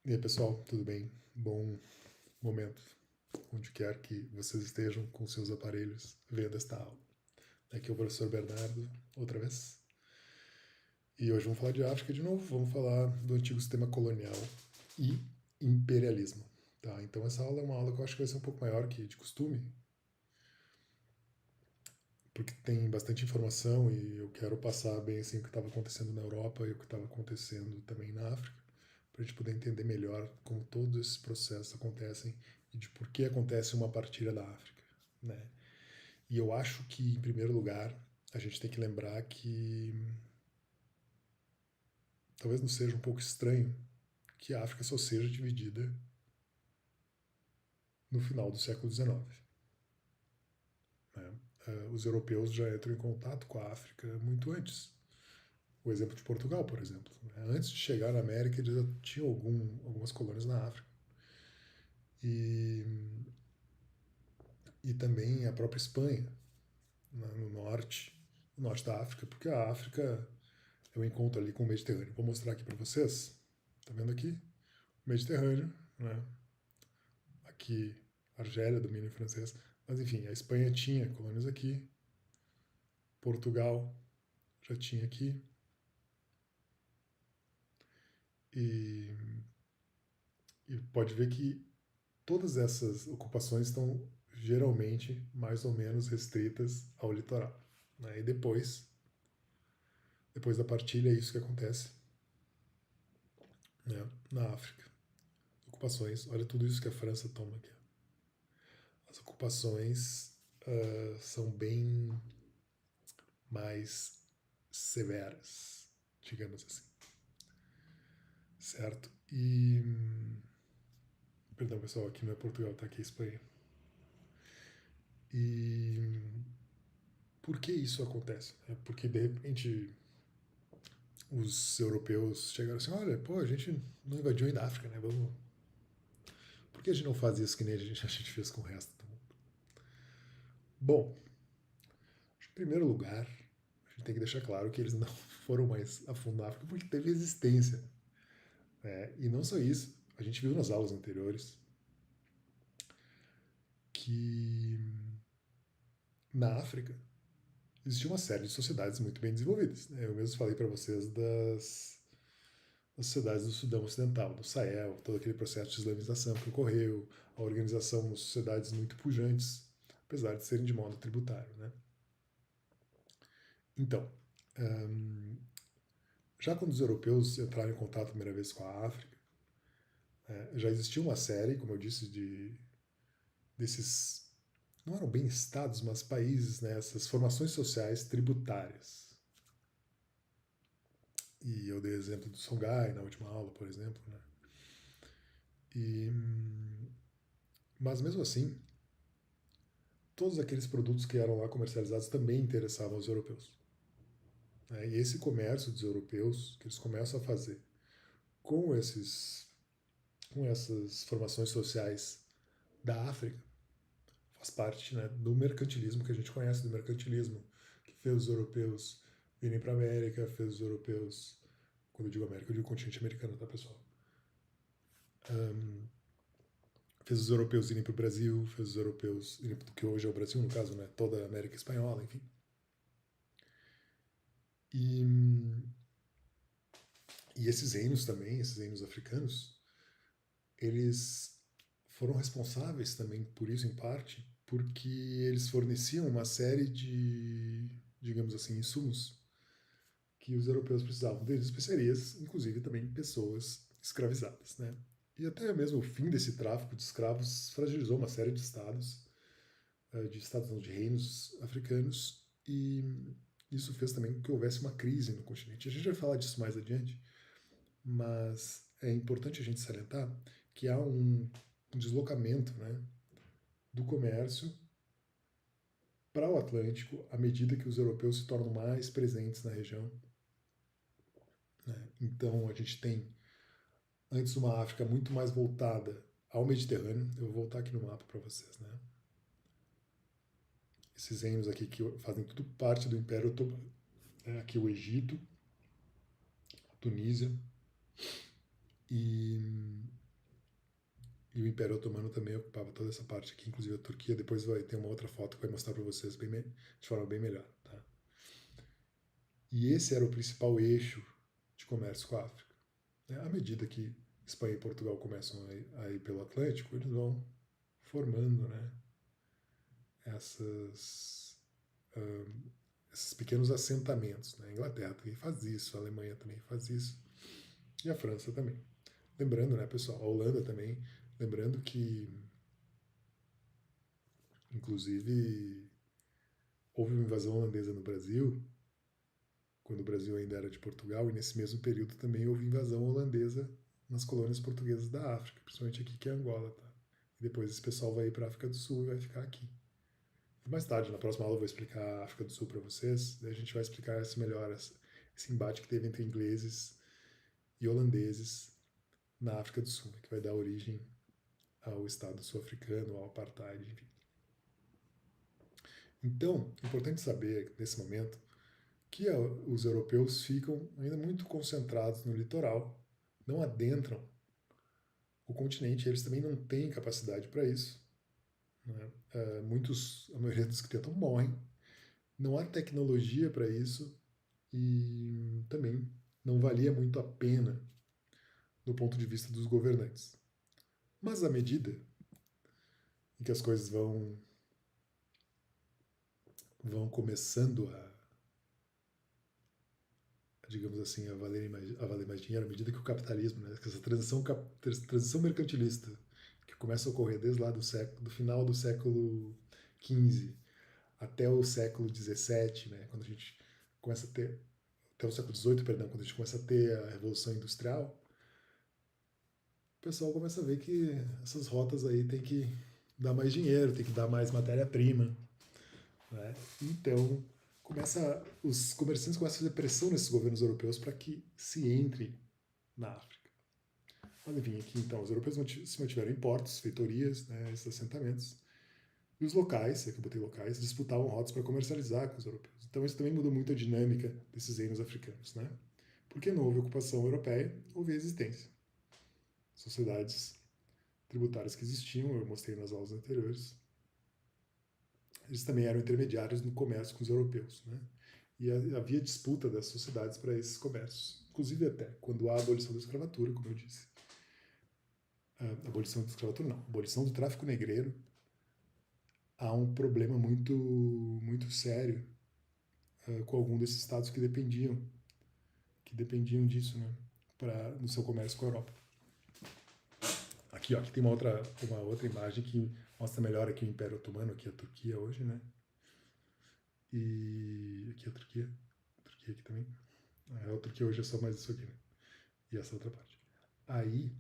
E aí, pessoal, tudo bem? Bom momento, onde quer que vocês estejam com seus aparelhos vendo esta aula. Aqui é o professor Bernardo, outra vez. E hoje vamos falar de África de novo, vamos falar do antigo sistema colonial e imperialismo. Tá? Então essa aula é uma aula que eu acho que vai ser um pouco maior que de costume, porque tem bastante informação e eu quero passar bem assim o que estava acontecendo na Europa e o que estava acontecendo também na África, para a gente poder entender melhor como todos esses processos acontecem e de por que acontece uma partilha da África, né? E eu acho que, em primeiro lugar, a gente tem que lembrar que talvez não seja um pouco estranho que a África só seja dividida no final do século XIX. Né? Os europeus já entram em contato com a África muito antes. O exemplo de Portugal, por exemplo. Antes de chegar na América, eles já tinham algumas colônias na África. E, e também a própria Espanha, né, no norte da África, porque a África eu encontro ali com o Mediterrâneo. Vou mostrar aqui para vocês. Tá vendo aqui? Mediterrâneo, né? Aqui, Argélia, domínio francês. Mas enfim, a Espanha tinha colônias aqui, Portugal já tinha aqui, e, e pode ver que todas essas ocupações estão geralmente mais ou menos restritas ao litoral. Né? E depois da partilha, é isso que acontece, né? Na África. Ocupações, olha tudo isso que a França toma aqui. As ocupações são bem mais severas, digamos assim, certo? Perdão, pessoal, aqui não é Portugal, tá aqui é Espanha. E por que isso acontece? É porque de repente os europeus chegaram assim: olha, pô, a gente não invadiu ainda a África, né? Vamos. Por que a gente não faz isso que nem a gente fez com o resto do mundo? Bom, em primeiro lugar, a gente tem que deixar claro que eles não foram mais a fundo na África porque teve existência. Né? E não só isso, a gente viu nas aulas anteriores que na África existia uma série de sociedades muito bem desenvolvidas. Né? Eu mesmo falei para vocês das sociedades do Sudão Ocidental, do Sahel, todo aquele processo de islamização que ocorreu, a organização de sociedades muito pujantes, apesar de serem de modo tributário. Né? Então, já quando os europeus entraram em contato a primeira vez com a África, já existia uma série, como eu disse, desses não eram bem estados, mas países, né, essas formações sociais tributárias. E eu dei exemplo do Songhai na última aula, por exemplo. Né? E, mas mesmo assim, todos aqueles produtos que eram lá comercializados também interessavam os europeus. Né? E esse comércio dos europeus, que eles começam a fazer com, com essas formações sociais da África, faz parte, né, do mercantilismo que a gente conhece, do mercantilismo que fez os europeus virem para a América, fez os europeus, quando eu digo América, eu digo continente americano, tá, pessoal? Fez os europeus irem para o Brasil, fez os europeus irem para o que hoje é o Brasil, no caso, né, toda a América Espanhola, enfim. E, e esses reinos também, esses reinos africanos, eles foram responsáveis também por isso, em parte, porque eles forneciam uma série de, digamos assim, insumos que os europeus precisavam, desde especiarias, inclusive também pessoas escravizadas, né? E até mesmo o fim desse tráfico de escravos fragilizou uma série de estados não, de reinos africanos, e isso fez também com que houvesse uma crise no continente. A gente vai falar disso mais adiante, mas é importante a gente salientar que há um deslocamento, né, do comércio para o Atlântico à medida que os europeus se tornam mais presentes na região. Né? Então a gente tem antes uma África muito mais voltada ao Mediterrâneo. Eu vou voltar aqui no mapa para vocês. Né? Esses reinos aqui que fazem tudo parte do Império Otomano. Aqui o Egito, a Tunísia e E o Império Otomano também ocupava toda essa parte aqui, inclusive a Turquia. Depois vai ter uma outra foto que vai mostrar para vocês de forma bem melhor. Tá? E esse era o principal eixo de comércio com a África. À medida que Espanha e Portugal começam a ir pelo Atlântico, eles vão formando, né, essas, esses pequenos assentamentos. Né? A Inglaterra também faz isso, a Alemanha também faz isso, e a França também. Lembrando, né, pessoal, a Holanda também, lembrando que, inclusive, houve uma invasão holandesa no Brasil, quando o Brasil ainda era de Portugal, e nesse mesmo período também houve invasão holandesa nas colônias portuguesas da África, principalmente aqui que é Angola, tá? E depois esse pessoal vai ir para a África do Sul e vai ficar aqui. E mais tarde, na próxima aula, eu vou explicar a África do Sul para vocês, daí a gente vai explicar melhor esse embate que teve entre ingleses e holandeses na África do Sul, que vai dar origem ao Estado sul-africano, ao apartheid, enfim. Então, é importante saber, nesse momento, que os europeus ficam ainda muito concentrados no litoral, não adentram o continente, eles também não têm capacidade para isso. Né? A maioria dos que tentam morrem, não há tecnologia para isso e também não valia muito a pena do ponto de vista dos governantes. Mas à medida em que as coisas vão começando digamos assim, a valer mais dinheiro à medida que o capitalismo, né, que essa transição mercantilista que começa a ocorrer desde lá do final do século XV até o século XVII, né, quando a gente começa a ter, até o século XVIII, perdão, quando a gente começa a ter a Revolução Industrial, o pessoal começa a ver que essas rotas aí tem que dar mais dinheiro, tem que dar mais matéria-prima, né? Então, os comerciantes começam a fazer pressão nesses governos europeus para que se entre na África. Mas enfim, aqui então, os europeus se mantiveram em portos, feitorias, né, esses assentamentos, e os locais, aqui eu botei locais, disputavam rotas para comercializar com os europeus. Então isso também mudou muito a dinâmica desses reinos africanos, né? Porque não houve ocupação europeia, houve resistência. Sociedades tributárias que existiam, eu mostrei nas aulas anteriores, eles também eram intermediários no comércio com os europeus, né? E havia disputa das sociedades para esses comércios, inclusive até quando há a abolição da escravatura, como eu disse. A abolição da escravatura não, a abolição do tráfico negreiro, há um problema muito sério com algum desses estados que dependiam disso, né, no seu comércio com a Europa. Aqui, ó, aqui tem uma outra imagem que mostra melhor aqui o Império Otomano, aqui a Turquia hoje, né? E aqui a Turquia aqui também. A Turquia hoje é só mais isso aqui, né? E essa outra parte. Aí,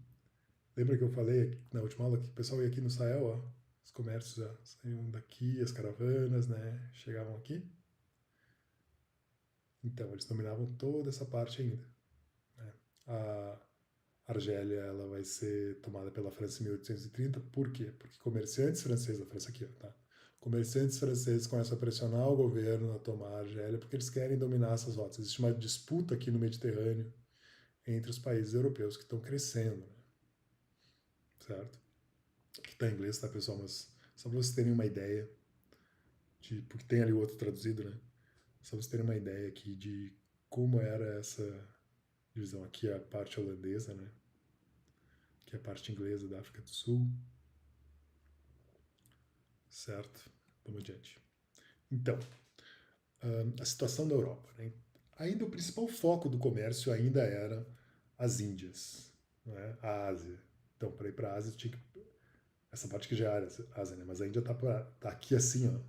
lembra que eu falei na última aula que o pessoal ia aqui no Sahel, ó, os comércios já saíam daqui, as caravanas, né, chegavam aqui. Então, eles dominavam toda essa parte ainda. Né? A Argélia ela vai ser tomada pela França em 1830. Por quê? Porque comerciantes franceses, a França aqui, ó, tá? Comerciantes franceses começam a pressionar o governo a tomar a Argélia porque eles querem dominar essas rotas. Existe uma disputa aqui no Mediterrâneo entre os países europeus que estão crescendo, né? Certo? Aqui está em inglês, tá, pessoal? Mas só para vocês terem uma ideia, porque tem ali o outro traduzido, né? Só para vocês terem uma ideia aqui de como era essa divisão. Aqui é a parte holandesa, né? Que é a parte inglesa da África do Sul. Certo? Vamos adiante. Então, a situação da Europa. Né? Ainda o principal foco do comércio ainda era as Índias, né? A Ásia. Então, para ir para a Ásia, tinha que... essa parte que já era Ásia, né? Mas a Índia tá aqui assim, ó.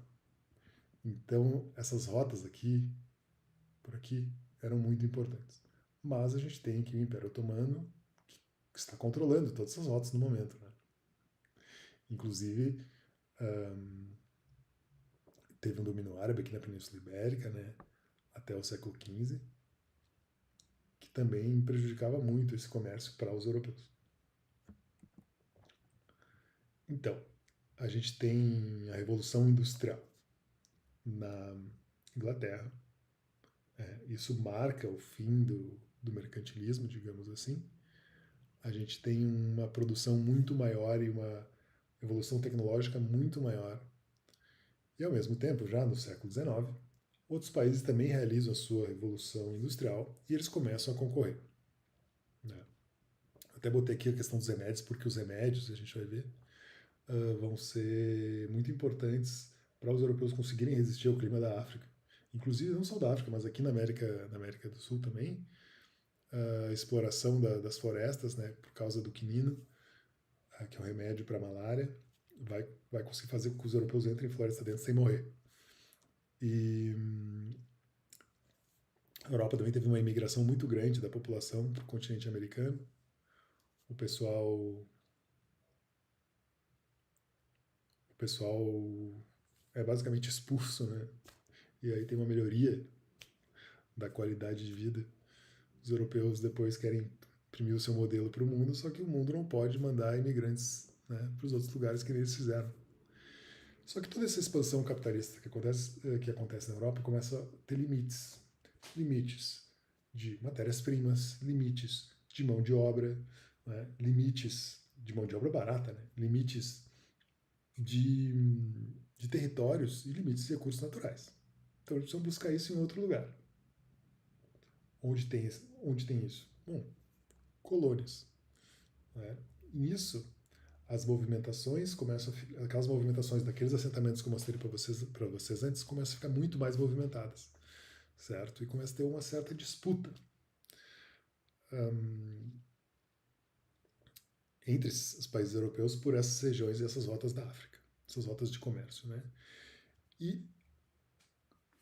Então, essas rotas aqui, por aqui, eram muito importantes. Mas a gente tem aqui o Império Otomano, que está controlando todas essas rotas no momento, né? Inclusive, teve um domínio árabe aqui na Península Ibérica, né? Até o século XV, que também prejudicava muito esse comércio para os europeus. Então, a gente tem a Revolução Industrial na Inglaterra. Isso marca o fim do mercantilismo, digamos assim. a gente tem uma produção muito maior e uma evolução tecnológica muito maior. E ao mesmo tempo, já no século XIX, outros países também realizam a sua revolução industrial e eles começam a concorrer. Né? Até botei aqui a questão dos remédios, porque os remédios, a gente vai ver, vão ser muito importantes para os europeus conseguirem resistir ao clima da África. Inclusive, não só da África, mas aqui na América do Sul também, a exploração das florestas, né, por causa do quinino, que é um remédio para a malária, vai conseguir fazer com que os europeus entrem em floresta dentro sem morrer. E a Europa também teve uma imigração muito grande da população para o continente americano. O pessoal é basicamente expulso, né? E aí tem uma melhoria da qualidade de vida. Os europeus depois querem imprimir o seu modelo para o mundo, só que o mundo não pode mandar imigrantes, né, para os outros lugares que eles fizeram. Só que toda essa expansão capitalista que acontece na Europa começa a ter limites. Limites de matérias-primas, limites de mão de obra, né, limites de mão de obra barata, né, limites de territórios e limites de recursos naturais. Então eles precisam buscar isso em outro lugar. Onde tem isso? Bom, colônias. Né? E nisso, as movimentações começam aquelas movimentações daqueles assentamentos que eu mostrei para vocês antes começam a ficar muito mais movimentadas, certo? E começa a ter uma certa disputa entre os países europeus por essas regiões e essas rotas da África, essas rotas de comércio, né? E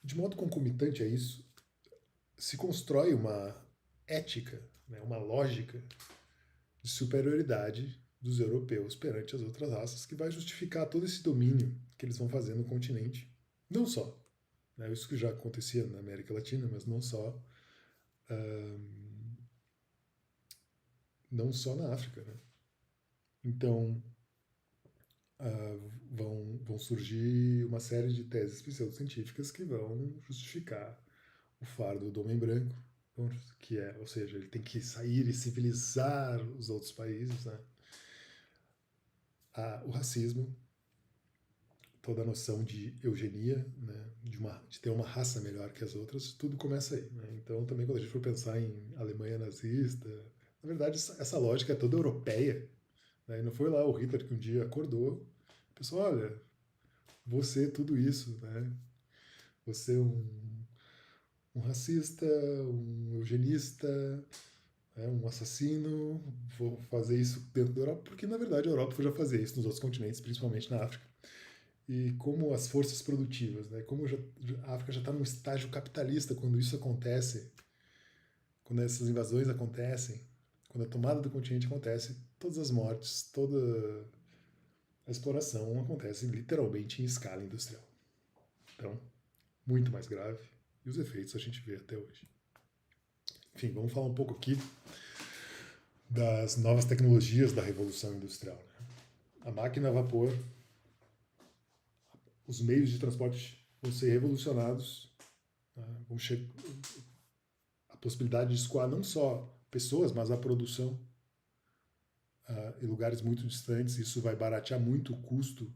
de modo concomitante a isso, se constrói uma ética, né, uma lógica de superioridade dos europeus perante as outras raças que vai justificar todo esse domínio que eles vão fazer no continente. Não só, né, isso que já acontecia na América Latina, mas não só na África. Né? Então, vão surgir uma série de teses pseudocientíficas que vão justificar o fardo do homem branco, que é, ou seja, ele tem que sair e civilizar os outros países, né? O racismo, toda a noção de eugenia, né? de ter uma raça melhor que as outras, tudo começa aí. Né? Então, também quando a gente for pensar em Alemanha nazista, na verdade, essa lógica é toda europeia. Né? E não foi lá o Hitler que um dia acordou, pensou, olha, você tudo isso, né? Você é um racista, um eugenista, um assassino, vou fazer isso dentro da Europa, porque na verdade a Europa já fazia isso nos outros continentes, principalmente na África. E como as forças produtivas, né? Como a África já está num estágio capitalista quando isso acontece, quando essas invasões acontecem, quando a tomada do continente acontece, todas as mortes, toda a exploração acontece literalmente em escala industrial. Então, muito mais grave, e os efeitos a gente vê até hoje. Enfim, vamos falar um pouco aqui das novas tecnologias da Revolução Industrial. Né? A máquina a vapor, os meios de transporte vão ser revolucionados, né? A possibilidade de escoar não só pessoas, mas a produção em lugares muito distantes, isso vai baratear muito o custo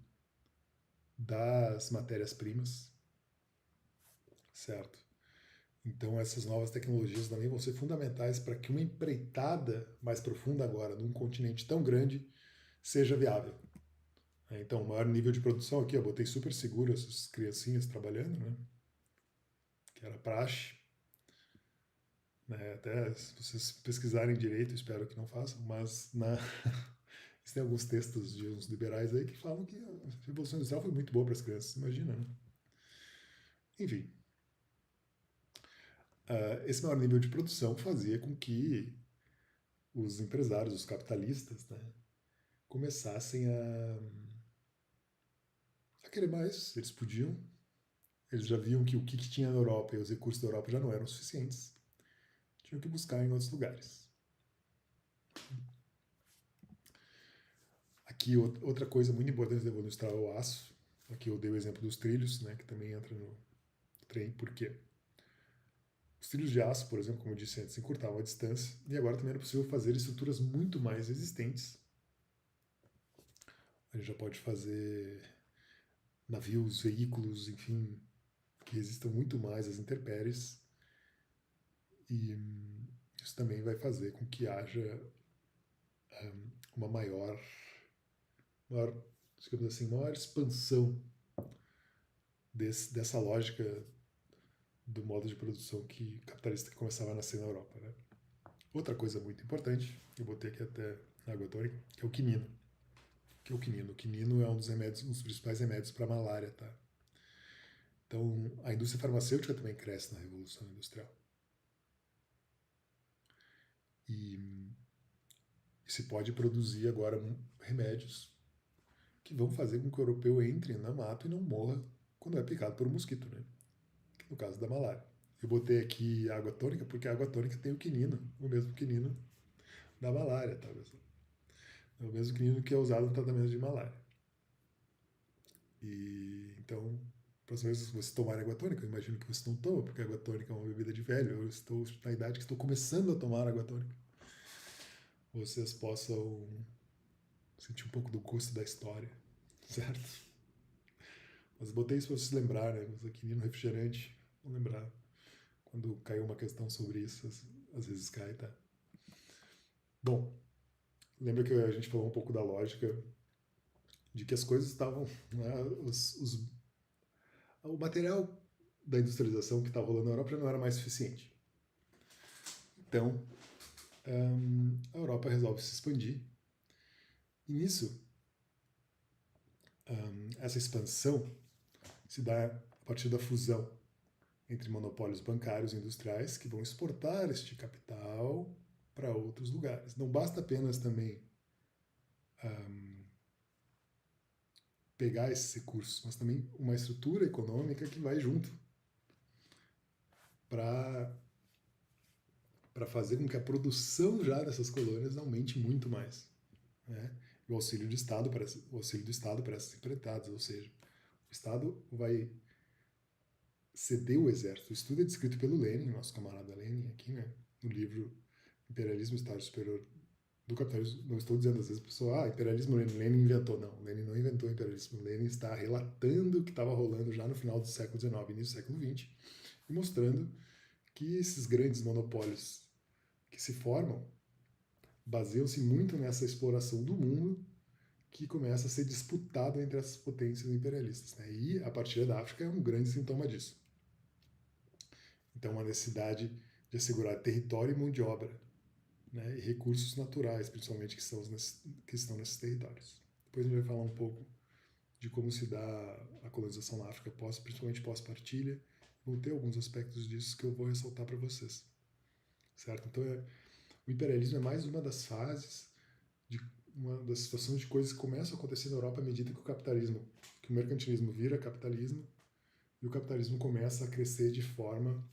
das matérias-primas, certo? Então essas novas tecnologias também vão ser fundamentais para que uma empreitada mais profunda agora, num continente tão grande, seja viável. Então, maior nível de produção aqui, eu botei super seguro essas criancinhas trabalhando, né? Que era praxe. Né? Até se vocês pesquisarem direito, espero que não façam, mas tem alguns textos de uns liberais aí que falam que a Revolução Industrial foi muito boa para as crianças, imagina, né? Enfim, esse maior nível de produção fazia com que os empresários, os capitalistas, né, começassem a querer mais. Eles podiam. Eles já viam que o que tinha na Europa e os recursos da Europa já não eram suficientes. Tinham que buscar em outros lugares. Aqui, outra coisa muito importante da Revolução Industrial é o aço. Aqui eu dei o exemplo dos trilhos, né, que também entra no trem. Por quê? trilhos de aço, por exemplo, como eu disse antes, encurtavam a distância, e agora também era possível fazer estruturas muito mais resistentes. A gente já pode fazer navios, veículos, enfim, que resistam muito mais às intempéries, e isso também vai fazer com que haja uma maior, digamos assim, maior expansão dessa lógica do modo de produção capitalista que começava a nascer na Europa, né? Outra coisa muito importante, eu botei aqui até na água tônica, que é o quinino. Que é o quinino? O quinino é um dos principais remédios para a malária, tá? Então, a indústria farmacêutica também cresce na Revolução Industrial. E se pode produzir agora remédios que vão fazer com que o europeu entre na mata e não morra quando é picado por um mosquito, né? No caso da malária. Eu botei aqui água tônica porque a água tônica tem o quinino, o mesmo quinino da malária, tá, pessoal? É o mesmo quinino que é usado no tratamento de malária. E então, próxima vez que você tomar água tônica, eu imagino que você não toma, porque a água tônica é uma bebida de velho. Eu estou na idade que estou começando a tomar água tônica. Vocês possam sentir um pouco do gosto da história, certo? Mas botei isso para vocês lembrarem, né? Aqui no refrigerante, vou lembrar. Quando caiu uma questão sobre isso, às vezes cai, tá? Bom, lembra que a gente falou um pouco da lógica de que as coisas estavam, né, o material da industrialização que estava rolando na Europa já não era mais suficiente. Então, a Europa resolve se expandir. E nisso, essa expansão se dá a partir da fusão entre monopólios bancários e industriais que vão exportar este capital para outros lugares. Não basta apenas também pegar esses recursos, mas também uma estrutura econômica que vai junto para fazer com que a produção já dessas colônias aumente muito mais, né? O auxílio do Estado para essas empreitadas, ou seja, o Estado vai ceder o exército. O estudo é descrito pelo Lenin, nosso camarada Lenin aqui, né, no livro Imperialismo, Estágio Superior do Capitalismo. Não estou dizendo às vezes a pessoa, imperialismo Lenin inventou. Não, Lenin não inventou o imperialismo. Lenin está relatando o que estava rolando já no final do século XIX, início do século XX, e mostrando que esses grandes monopólios que se formam baseiam-se muito nessa exploração do mundo que começa a ser disputado entre essas potências imperialistas, né? E a partilha da África é um grande sintoma disso. Então, uma necessidade de assegurar território e mão de obra, né? E recursos naturais, principalmente, que estão nesses territórios. Depois a gente vai falar um pouco de como se dá a colonização na África, principalmente pós-partilha. Vão ter alguns aspectos disso que eu vou ressaltar para vocês, certo? Então, o imperialismo é mais uma das fases, uma das situações de coisas que começam a acontecer na Europa à medida que o mercantilismo vira capitalismo e o capitalismo começa a crescer de forma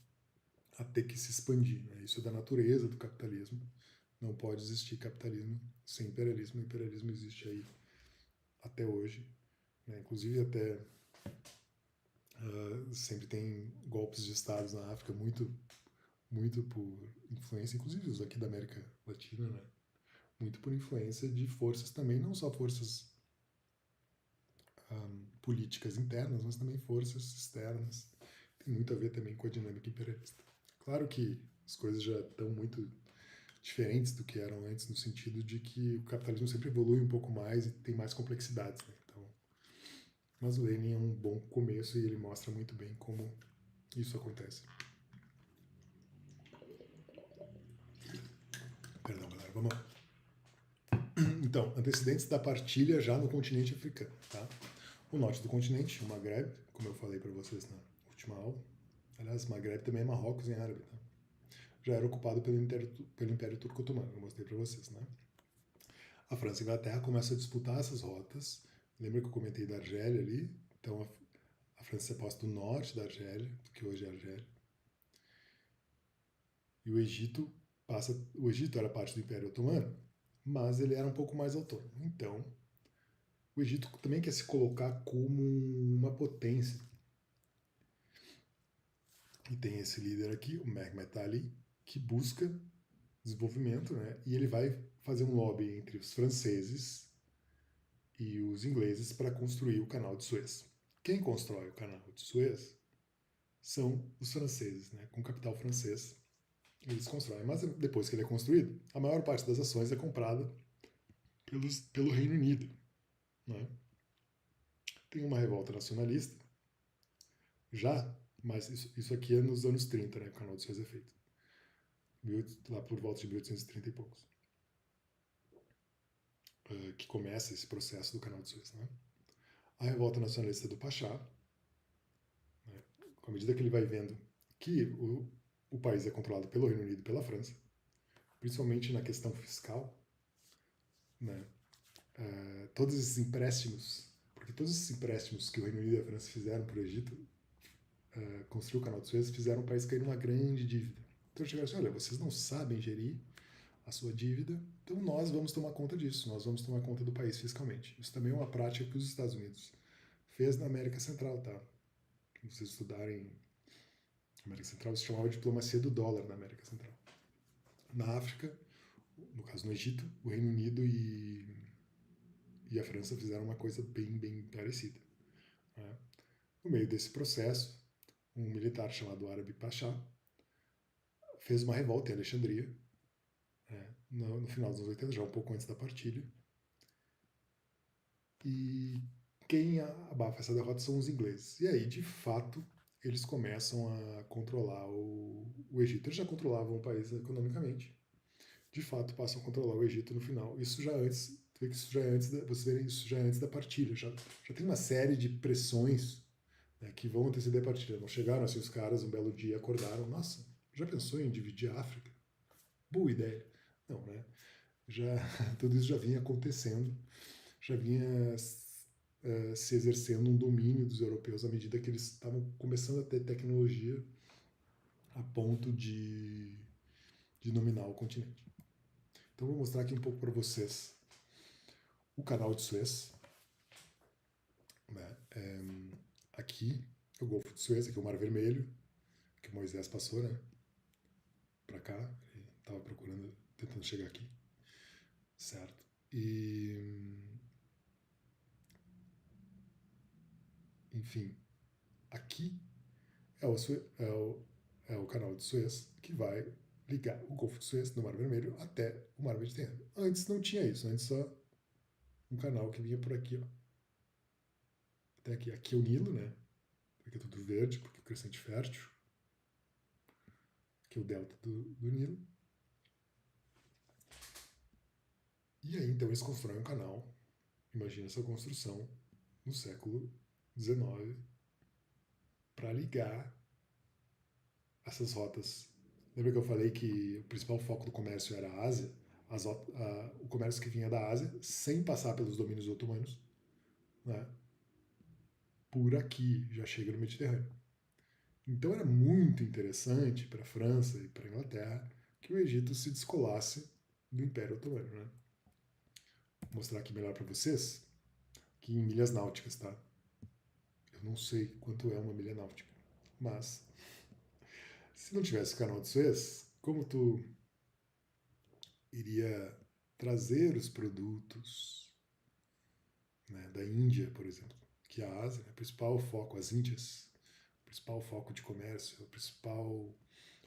a ter que se expandir, né? Isso é da natureza do capitalismo. Não pode existir capitalismo sem imperialismo. O imperialismo existe aí até hoje, né? Inclusive até sempre tem golpes de estados na África muito por influência, inclusive os aqui da América Latina, né? Muito por influência de forças também, não só forças políticas internas, mas também forças externas. Tem muito a ver também com a dinâmica imperialista. Claro que as coisas já estão muito diferentes do que eram antes, no sentido de que o capitalismo sempre evolui um pouco mais e tem mais complexidades, né? Então, mas o Lenin é um bom começo e ele mostra muito bem como isso acontece. Perdão, galera, vamos lá. Então, antecedentes da partilha já no continente africano, tá? O norte do continente, o Maghreb, como eu falei para vocês na última aula. Aliás, Maghreb também é Marrocos em árabe, tá? Já era ocupado pelo Império Turco Otomano, eu mostrei para vocês, né? A França e a Inglaterra começam a disputar essas rotas. Lembra que eu comentei da Argélia ali? Então a França se aposta do norte da Argélia, que hoje é a Argélia. E o Egito era parte do Império Otomano, mas ele era um pouco mais autônomo. Então, o Egito também quer se colocar como uma potência E tem esse líder aqui, o Mehmet Ali, que busca desenvolvimento, né? E ele vai fazer um lobby entre os franceses e os ingleses para construir o Canal de Suez. Quem constrói o Canal de Suez são os franceses, né? Com capital francês. Eles constroem. Mas depois que ele é construído, a maior parte das ações é comprada pelo Reino Unido, né? Tem uma revolta nacionalista, já, mas isso aqui é nos anos 30, né? O Canal de Suez é feito. Lá por volta de 1830 e poucos. Que começa esse processo do Canal de Suez, né? A revolta nacionalista do Pachá, né? Com a medida que ele vai vendo que o país é controlado pelo Reino Unido e pela França, principalmente na questão fiscal, né? Todos esses empréstimos, porque todos esses empréstimos que o Reino Unido e a França fizeram para o Egito, construir o Canal de Suez, fizeram o país cair numa grande dívida. Então chegaram assim, olha, vocês não sabem gerir a sua dívida, então nós vamos tomar conta disso, nós vamos tomar conta do país fiscalmente. Isso também é uma prática que os Estados Unidos fez na América Central, tá? Se vocês estudarem América Central, se chamava de diplomacia do dólar na América Central. Na África, no caso no Egito, o Reino Unido e a França fizeram uma coisa bem parecida. Né? No meio desse processo, um militar chamado Árabe Pachá fez uma revolta em Alexandria, né? No final dos anos 80, já um pouco antes da partilha. E quem abafa essa derrota são os ingleses. E aí, de fato, eles começam a controlar o Egito. Eles já controlavam o país economicamente. De fato, passam a controlar o Egito no final. Isso já antes, você vê isso já antes da partilha. Já tem uma série de pressões, né, que vão anteceder a partilha. Não chegaram assim os caras um belo dia acordaram, nossa, já pensou em dividir a África? Boa ideia. Não, né? Já tudo isso já vinha acontecendo, já vinha se exercendo um domínio dos europeus à medida que eles estavam começando a ter tecnologia a ponto de dominar o continente. Então vou mostrar aqui um pouco para vocês o canal de Suez, né? Aqui é o Golfo de Suez, aqui é o Mar Vermelho, que Moisés passou, né? Para cá, ele estava procurando, tentando chegar aqui, certo? E enfim, aqui é o canal de Suez que vai ligar o Golfo de Suez no Mar Vermelho até o Mar Mediterrâneo. Antes não tinha isso, antes só um canal que vinha por aqui, ó. Até aqui. Aqui é o Nilo, né? Aqui é tudo verde, porque é o crescente fértil. Aqui é o delta do Nilo. E aí, então, eles constroem um canal. Imagina essa construção no século XIX para ligar essas rotas. Lembra que eu falei que o principal foco do comércio era a Ásia? O comércio que vinha da Ásia, sem passar pelos domínios otomanos, né? Por aqui, já chega no Mediterrâneo. Então era muito interessante para a França e para a Inglaterra que o Egito se descolasse do Império Otomano. Né? Vou mostrar aqui melhor para vocês, que em milhas náuticas, tá? Eu não sei quanto é uma milha náutica, mas se não tivesse o canal de Suez, como tu iria trazer os produtos, né, da Índia, por exemplo, que é a Ásia, né, o principal foco, as Índias, o principal foco de comércio, a principal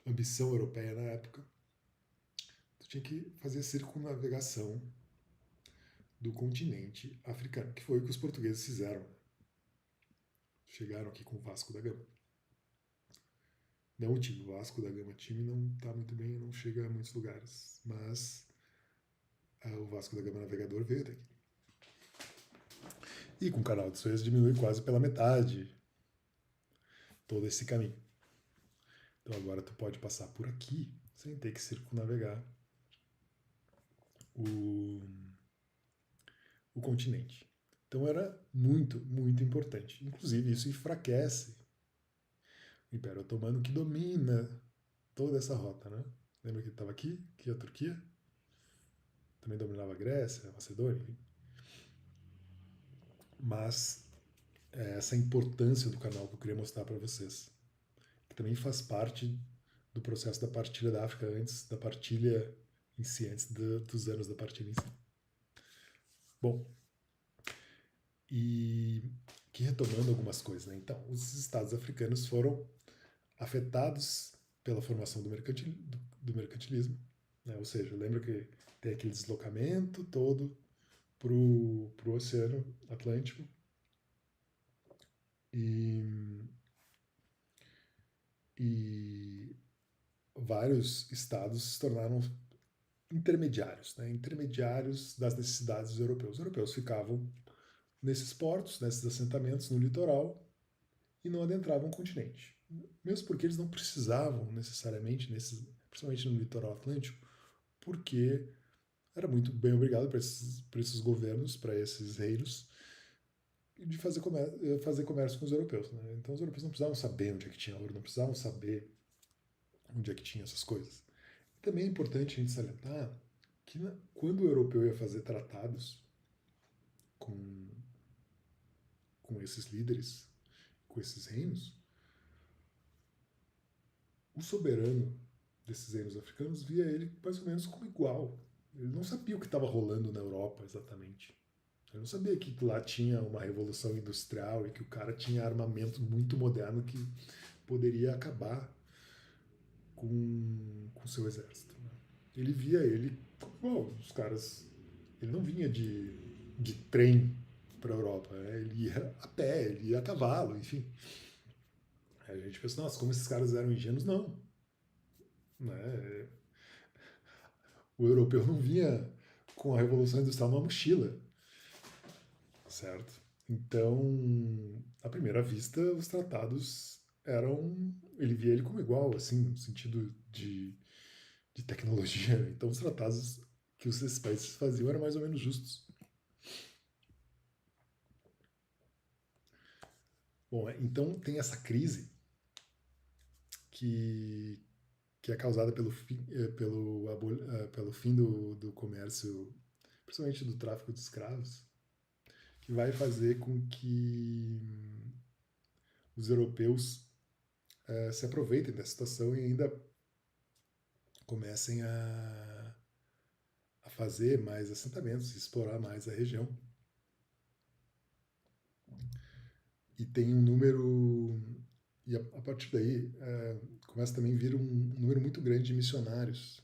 ambição europeia na época, tu tinha que fazer a circunnavegação do continente africano, que foi o que os portugueses fizeram. Chegaram aqui com o Vasco da Gama. Não o time, o Vasco da Gama time não está muito bem, não chega a muitos lugares, mas o Vasco da Gama navegador veio daqui. E com o canal de Suez diminui quase pela metade todo esse caminho. Então agora tu pode passar por aqui sem ter que circunnavegar o continente. Então era muito importante. Inclusive isso enfraquece o Império Otomano, que domina toda essa rota, né? Lembra que estava aqui, que a Turquia também dominava a Grécia, a Macedônia, enfim. Mas é essa importância do canal que eu queria mostrar para vocês. que também faz parte do processo da partilha da África antes da partilha em si, antes dos anos da partilha em si. Bom, e que retomando algumas coisas, né? Então, os estados africanos foram afetados pela formação do mercantilismo, né? Ou seja, lembra que tem aquele deslocamento todo para o Oceano Atlântico e, e vários estados se tornaram intermediários, né? Intermediários das necessidades dos europeus. Os europeus ficavam nesses portos, nesses assentamentos no litoral e não adentravam o continente. Mesmo porque eles não precisavam necessariamente, principalmente no litoral atlântico, porque era muito bem obrigado para esses governos, para esses reinos, de fazer comércio com os europeus. Né? Então os europeus não precisavam saber onde é que tinha ouro, não precisavam saber onde é que tinha essas coisas. E também é importante a gente salientar que quando o europeu ia fazer tratados com, com esses líderes, com esses reinos, o soberano desses reinos africanos via ele mais ou menos como igual. Ele não sabia o que estava rolando na Europa exatamente. Ele não sabia que lá tinha uma revolução industrial e que o cara tinha armamento muito moderno que poderia acabar com seu exército. Né? Ele via ele como igual. Os caras. Ele não vinha de trem para a Europa. Né? Ele ia a pé, ele ia a cavalo, enfim. Aí a gente pensa, nossa, como esses caras eram ingênuos? Não. Né? O europeu não vinha com a Revolução Industrial numa mochila, certo? Então, à primeira vista, os tratados eram. Ele via ele como igual, assim, no sentido de tecnologia. Então, os tratados que esses países faziam eram mais ou menos justos. Bom, então tem essa crise que, que é causada pelo fim do comércio, principalmente do tráfico de escravos, que vai fazer com que os europeus se aproveitem da situação e ainda comecem a fazer mais assentamentos, explorar mais a região. E tem um número. E a partir daí começa também a vir um número muito grande de missionários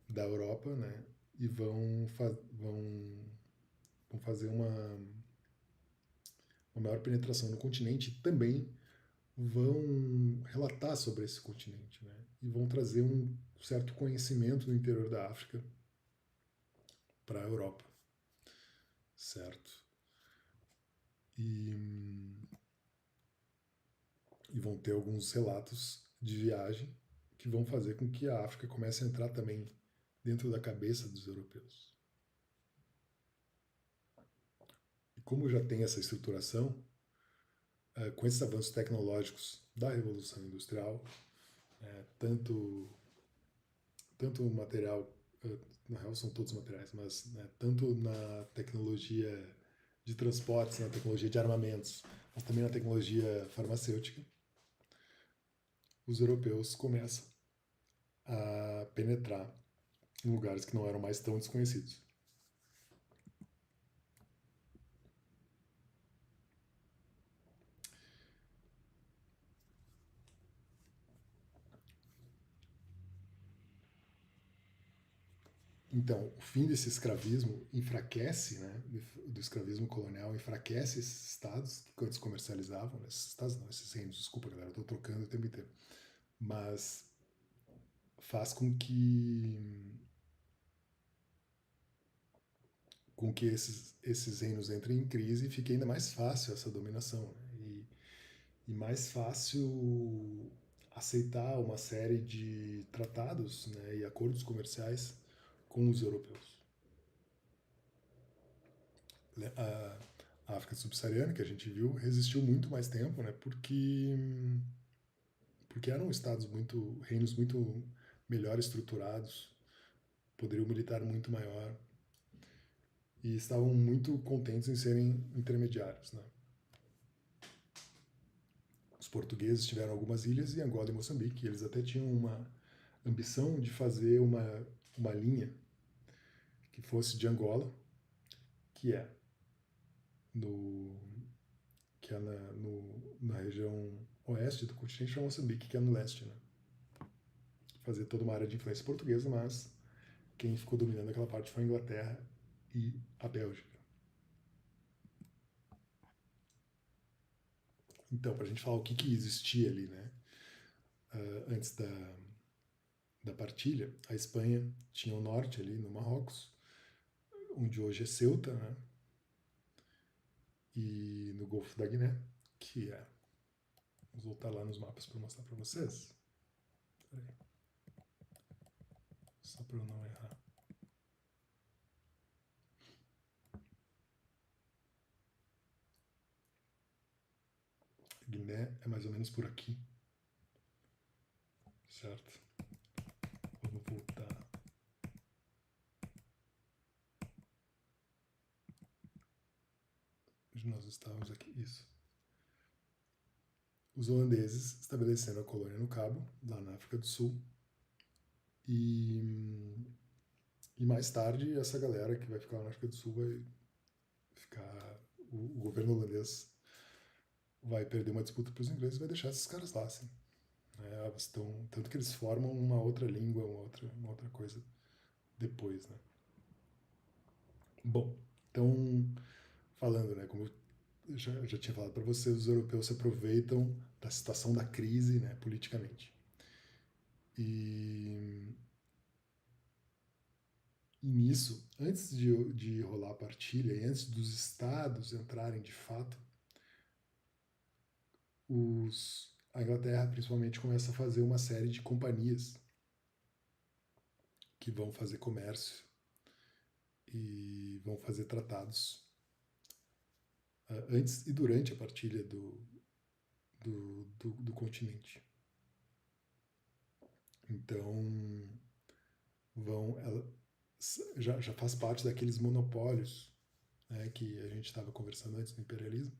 da Europa, né? E vão fazer uma maior penetração no continente e também vão relatar sobre esse continente, né? E vão trazer um certo conhecimento do interior da África para a Europa, certo? E vão ter alguns relatos de viagem que vão fazer com que a África comece a entrar também dentro da cabeça dos europeus. E como já tem essa estruturação, com esses avanços tecnológicos da Revolução Industrial, tanto o material, na real são todos materiais, mas tanto na tecnologia de transportes, na tecnologia de armamentos, mas também na tecnologia farmacêutica, os europeus começam a penetrar em lugares que não eram mais tão desconhecidos. Então, o fim desse escravismo enfraquece, né, do escravismo colonial, enfraquece esses estados que antes comercializavam, né, esses estados não, esses reinos, desculpa galera, eu tô trocando o tempo inteiro, mas faz com que esses reinos entrem em crise e fique ainda mais fácil essa dominação, né, e mais fácil aceitar uma série de tratados, né, e acordos comerciais com os europeus. A África subsaariana, que a gente viu, resistiu muito mais tempo, né, porque eram reinos muito melhor estruturados, poderio militar muito maior, e estavam muito contentes em serem intermediários, né. Os portugueses tiveram algumas ilhas em Angola e Moçambique. Eles até tinham uma ambição de fazer uma linha que fosse de Angola, que é no que é na região oeste do continente, para Moçambique, que é no leste, né? Fazer toda uma área de influência portuguesa, mas quem ficou dominando aquela parte foi a Inglaterra e a Bélgica. Então, para a gente falar o que existia ali, né? Antes da partilha, a Espanha tinha o norte ali no Marrocos, onde hoje é Ceuta, né? E no Golfo da Guiné, que é. Vamos voltar lá nos mapas para mostrar para vocês. Peraí. Só para eu não errar. Guiné é mais ou menos por aqui. Certo? Vamos voltar. Onde nós estávamos aqui? Isso. Os holandeses estabelecendo a colônia no Cabo, lá na África do Sul. E mais tarde, essa galera que vai ficar lá na África do Sul vai ficar. O governo holandês vai perder uma disputa para os ingleses e vai deixar esses caras lá, assim. Tanto que eles formam uma outra língua, uma outra coisa depois, né? Bom, então, falando, né, como eu já tinha falado para vocês, os europeus se aproveitam da situação da crise, né, politicamente. E nisso, antes de rolar a partilha e antes dos estados entrarem de fato, a Inglaterra principalmente começa a fazer uma série de companhias que vão fazer comércio e vão fazer tratados antes e durante a partilha do continente. Então, ela já faz parte daqueles monopólios, né, que a gente estava conversando antes do imperialismo,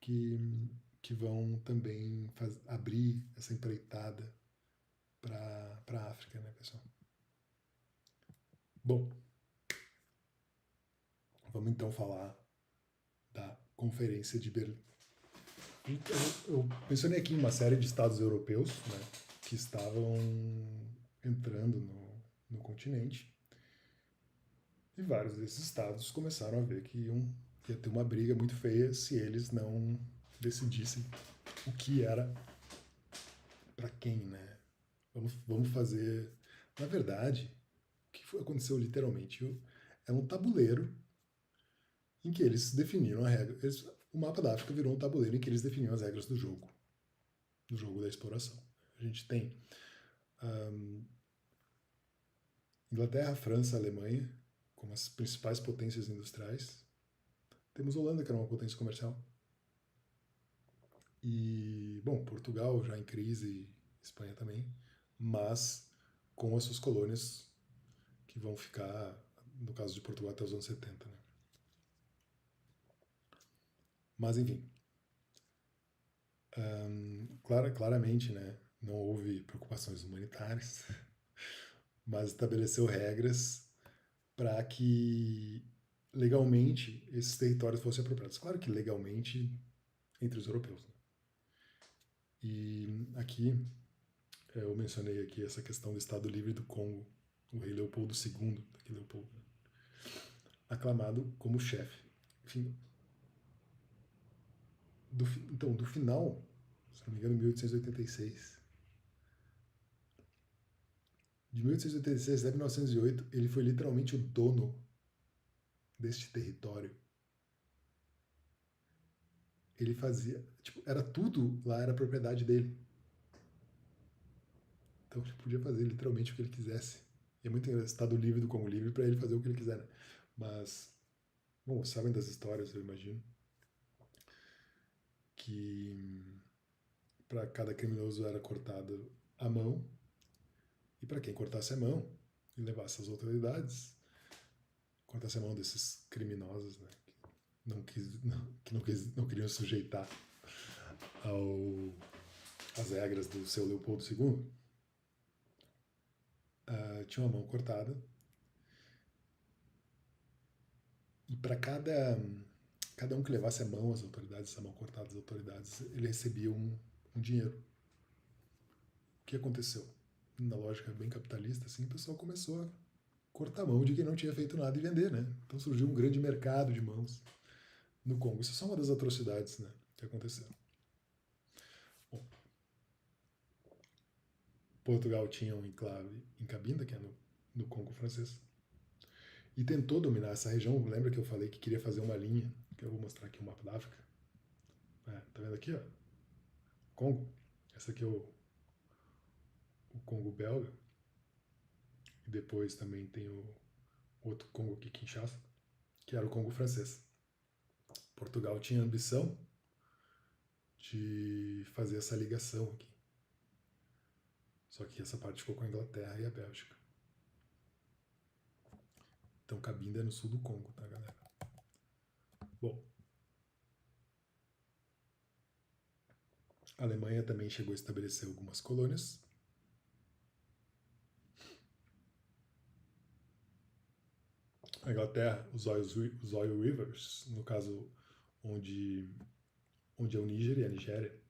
que vão também abrir essa empreitada para a África, né, pessoal? Bom, vamos então falar da Conferência de Berlim. Então, eu mencionei aqui uma série de estados europeus, né, que estavam entrando no continente, e vários desses estados começaram a ver que ia ter uma briga muito feia se eles não decidissem o que era para quem, né? Vamos fazer. Na verdade, o que aconteceu literalmente é um tabuleiro em que eles definiram a regra. O mapa da África virou um tabuleiro em que eles definiam as regras do jogo da exploração. A gente tem Inglaterra, França, Alemanha como as principais potências industriais. Temos Holanda, que era uma potência comercial. E, bom, Portugal já em crise, Espanha também, mas com as suas colônias que vão ficar, no caso de Portugal, até os anos 70, né? Mas, enfim, claramente, né, não houve preocupações humanitárias, mas estabeleceu regras para que legalmente esses territórios fossem apropriados. Claro que legalmente entre os europeus, né? E aqui eu mencionei aqui essa questão do Estado Livre do Congo, o rei Leopoldo II, daqui Leopoldo, né? Aclamado como chefe. Enfim, do final, se não me engano, 1886, de 1886 até 1908, ele foi literalmente o dono deste território. Ele fazia, tipo, era tudo lá, era propriedade dele. Então ele podia fazer literalmente o que ele quisesse. E é muito engraçado, Estado Livre do Congo Livre para ele fazer o que ele quiser, né? Mas, bom, sabem das histórias, eu imagino, que para cada criminoso era cortado a mão, e para quem cortasse a mão e levasse as autoridades, cortasse a mão desses criminosos, né, que não queriam sujeitar às regras do seu Leopoldo II, tinha uma mão cortada, e para cada um que levasse a mão às autoridades, essa mão cortada às autoridades, ele recebia um dinheiro. O que aconteceu? Na lógica bem capitalista, assim, o pessoal começou a cortar a mão de quem não tinha feito nada e vender, né? Então surgiu um grande mercado de mãos no Congo. Isso é só uma das atrocidades, né, que aconteceram. Bom, Portugal tinha um enclave em Cabinda, que é no Congo francês, e tentou dominar essa região. Lembra que eu falei que queria fazer uma linha, que eu vou mostrar aqui o mapa da África? Tá vendo aqui, ó? Congo. Esse aqui é o Congo belga. E depois também tem o outro Congo aqui, Kinshasa, que era o Congo francês. Portugal tinha a ambição de fazer essa ligação aqui. Só que essa parte ficou com a Inglaterra e a Bélgica. Então Cabinda é no sul do Congo, tá, galera? Bom, a Alemanha também chegou a estabelecer algumas colônias. A Inglaterra, os Oil Rivers, no caso onde é o Níger e a Nigéria.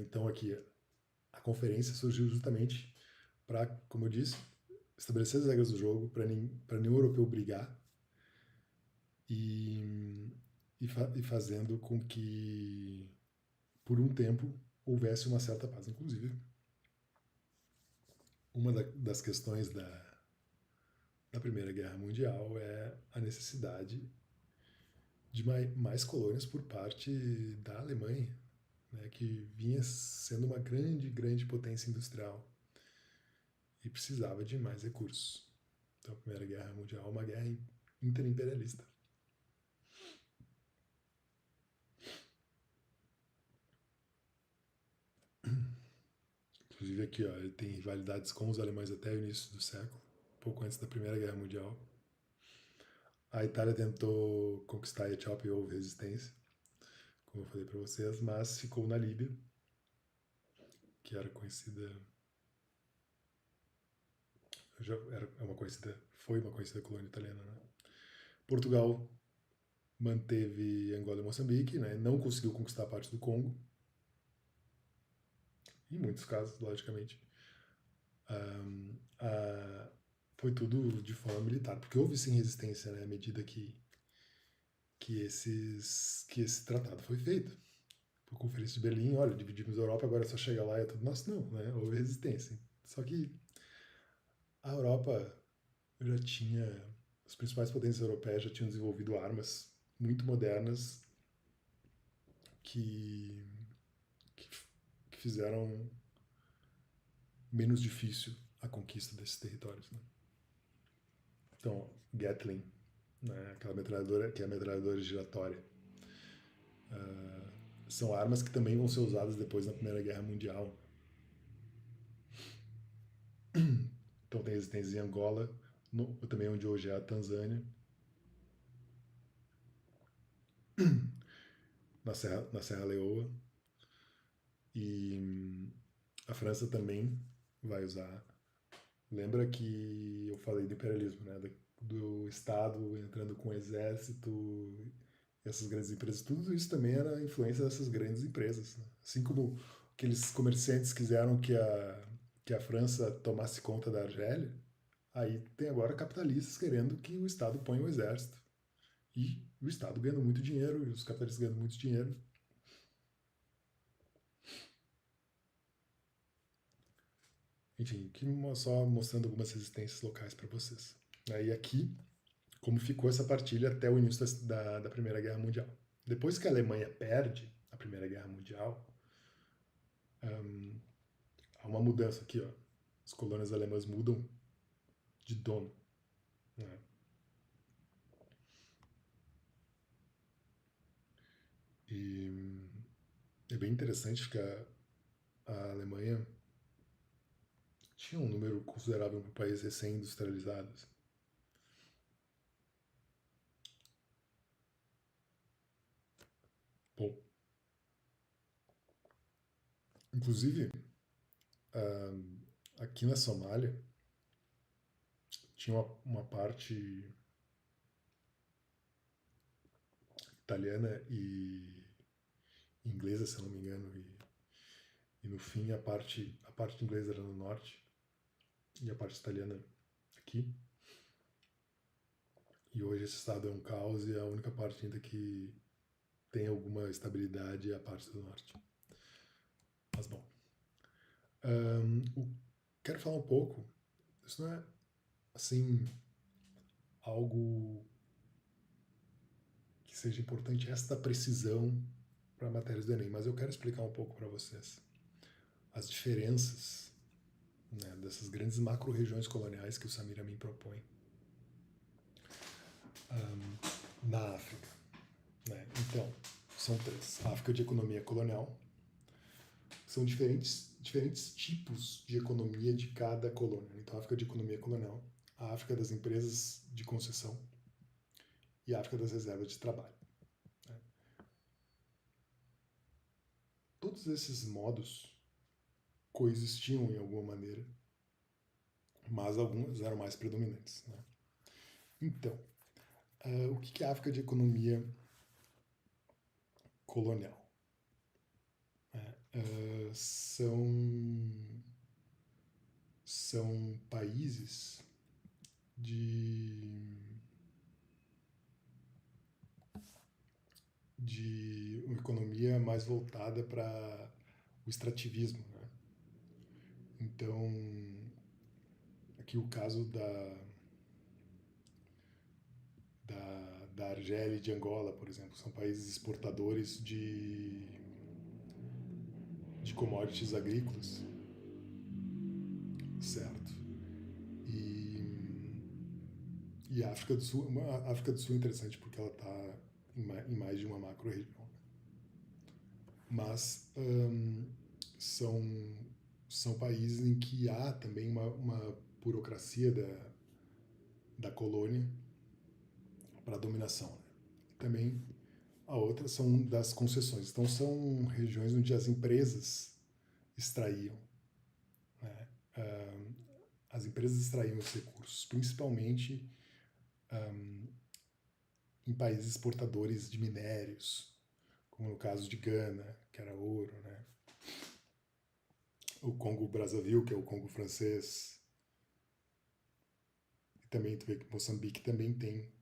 Então aqui a conferência surgiu justamente para, como eu disse, estabelecer as regras do jogo, para nenhum europeu brigar e fazendo com que, por um tempo, houvesse uma certa paz. Inclusive, uma das questões da Primeira Guerra Mundial é a necessidade de mais colônias por parte da Alemanha, né, que vinha sendo uma grande potência industrial e precisava de mais recursos. Então, a Primeira Guerra Mundial é uma guerra interimperialista. Inclusive aqui, ó, ele tem rivalidades com os alemães até o início do século, pouco antes da Primeira Guerra Mundial. A Itália tentou conquistar a Etiópia e houve resistência, como eu falei para vocês, mas ficou na Líbia, que era conhecida, foi uma conhecida colônia italiana, né? Portugal manteve Angola e Moçambique, né? Não conseguiu conquistar a parte do Congo, em muitos casos, logicamente. Foi tudo de forma militar, porque houve sim resistência, né, à medida que esse tratado foi feito. Por Conferência de Berlim, olha, dividimos a Europa, agora é só chegar lá e é tudo nosso. Não, né? Houve resistência. Só que a Europa já tinha, as principais potências europeias já tinham desenvolvido armas muito modernas que, que fizeram menos difícil a conquista desses territórios, né? Então, Gatling, né, aquela metralhadora que é a metralhadora giratória, são armas que também vão ser usadas depois na Primeira Guerra Mundial. Então tem resistência em Angola, também onde hoje é a Tanzânia, na Serra Leoa, e a França também vai usar. Lembra que eu falei do imperialismo, né? Do Estado entrando com o exército, essas grandes empresas, tudo isso também era influência dessas grandes empresas, né? Assim como aqueles comerciantes quiseram que a França tomasse conta da Argélia, aí tem agora capitalistas querendo que o Estado ponha o exército. E o Estado ganhando muito dinheiro, e os capitalistas ganhando muito dinheiro. Enfim, aqui só mostrando algumas resistências locais para vocês. Aí aqui, como ficou essa partilha até o início da Primeira Guerra Mundial. Depois que a Alemanha perde a Primeira Guerra Mundial, há uma mudança aqui, ó. As colônias alemãs mudam de dono, né? E é bem interessante que a Alemanha tinha um número considerável para países recém-industrializados. Bom, inclusive, ah, aqui na Somália tinha uma parte italiana e inglesa, se eu não me engano, e no fim a parte inglesa era no norte e a parte italiana aqui. E hoje esse estado é um caos e a única parte ainda que tem alguma estabilidade é a parte do norte. Mas bom, quero falar um pouco, isso não é assim algo que seja importante esta precisão para matérias do Enem, mas eu quero explicar um pouco para vocês as diferenças, né, dessas grandes macro-regiões coloniais que o Samir Amin propõe na África. Né? Então, são três. A África de economia colonial, são diferentes tipos de economia de cada colônia. Então, a África de economia colonial, a África das empresas de concessão e a África das reservas de trabalho. Né? Todos esses modos coexistiam em alguma maneira, mas alguns eram mais predominantes. Né? Então, o que é a África de economia colonial? São países de uma economia mais voltada para o extrativismo. Né? Então, aqui o caso da Argélia e de Angola, por exemplo, são países exportadores de commodities agrícolas, certo? E a África do Sul, a África do Sul é interessante porque ela está em mais de uma macro-região. Mas são, são países em que há também uma burocracia da colônia para a dominação. Né? Também a outra são das concessões. Então são regiões onde as empresas extraíam. Né? As empresas extraíam os recursos, principalmente em países exportadores de minérios, como no caso de Gana, que era ouro, né? O Congo-Brazzaville, que é o Congo francês. E também tu vê que Moçambique também tem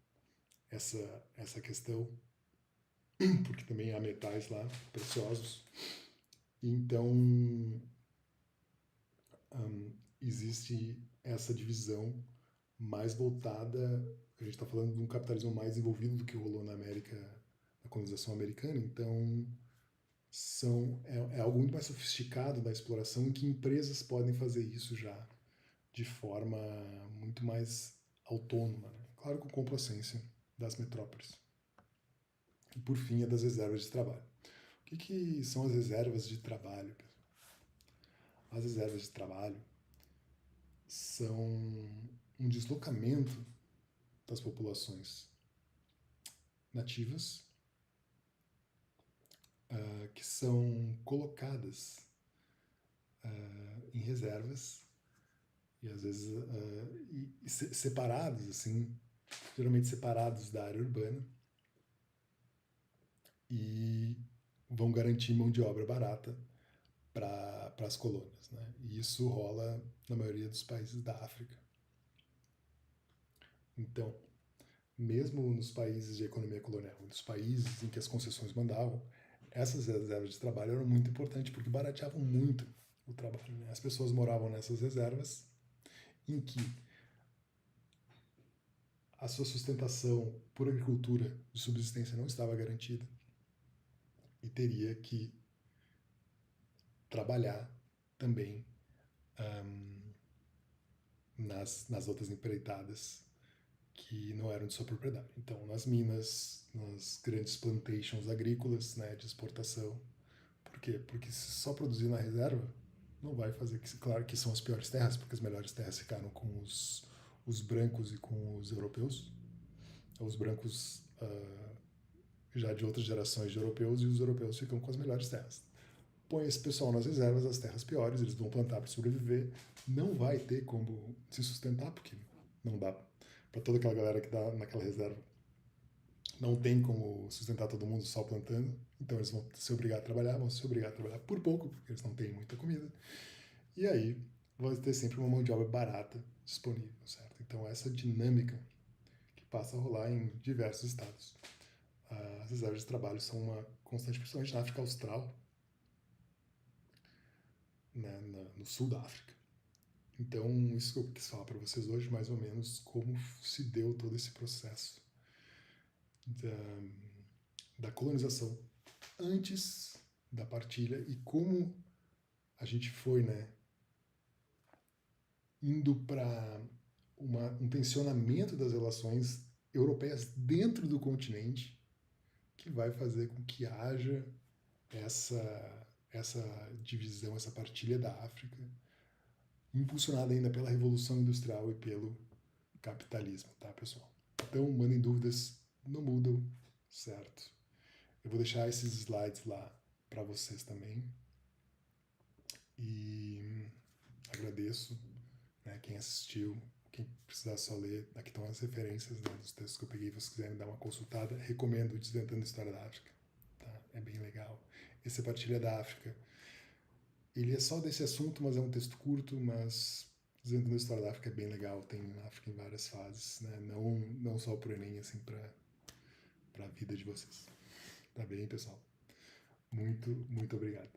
essa questão, porque também há metais lá, preciosos. Então, existe essa divisão mais voltada, a gente está falando de um capitalismo mais envolvido do que rolou na América, na colonização americana, então é algo muito mais sofisticado da exploração em que empresas podem fazer isso já de forma muito mais autônoma, né? Claro, com complacência das metrópoles. E por fim, a das reservas de trabalho. O que são as reservas de trabalho? As reservas de trabalho são um deslocamento das populações nativas que são colocadas em reservas e às vezes separados, assim, geralmente separados da área urbana, e vão garantir mão de obra barata para as colônias. Né? E isso rola na maioria dos países da África. Então, mesmo nos países de economia colonial, nos países em que as concessões mandavam, essas reservas de trabalho eram muito importantes porque barateavam muito o trabalho. Né? As pessoas moravam nessas reservas em que a sua sustentação por agricultura de subsistência não estava garantida e teria que trabalhar também nas outras empreitadas que não eram de sua propriedade. Então, nas minas, nas grandes plantations agrícolas, né, de exportação. Por quê? Porque se só produzir na reserva, não vai fazer que, claro que são as piores terras, porque as melhores terras ficaram com os brancos e com os europeus. Os brancos já de outras gerações de europeus, e os europeus ficam com as melhores terras. Põe esse pessoal nas reservas, as terras piores, eles vão plantar para sobreviver, não vai ter como se sustentar, porque não dá para toda aquela galera que dá naquela reserva. Não tem como sustentar todo mundo só plantando, então eles vão se obrigar a trabalhar, vão se obrigar a trabalhar por pouco, porque eles não têm muita comida. E aí vai ter sempre uma mão de obra barata disponível, certo? Então essa dinâmica que passa a rolar em diversos estados. As reservas de trabalho são uma constante, principalmente na África Austral, né, no sul da África. Então, isso que eu quis falar para vocês hoje, mais ou menos, como se deu todo esse processo da, da colonização antes da partilha e como a gente foi, né, indo para um tensionamento das relações europeias dentro do continente que vai fazer com que haja essa divisão, essa partilha da África, impulsionada ainda pela Revolução Industrial e pelo capitalismo, tá, pessoal? Então, mandem dúvidas, não mudam, certo? Eu vou deixar esses slides lá para vocês também. E agradeço, né, quem assistiu, quem precisar só ler, aqui estão as referências, né, dos textos que eu peguei, se vocês quiserem dar uma consultada, recomendo Desvendando a História da África, tá? É bem legal. Esse Partilha da África, ele é só desse assunto, mas é um texto curto, mas Desvendando a História da África é bem legal, tem África em várias fases, né? Não só pro Enem, assim, para a vida de vocês. Tá bem, pessoal? Muito, muito obrigado.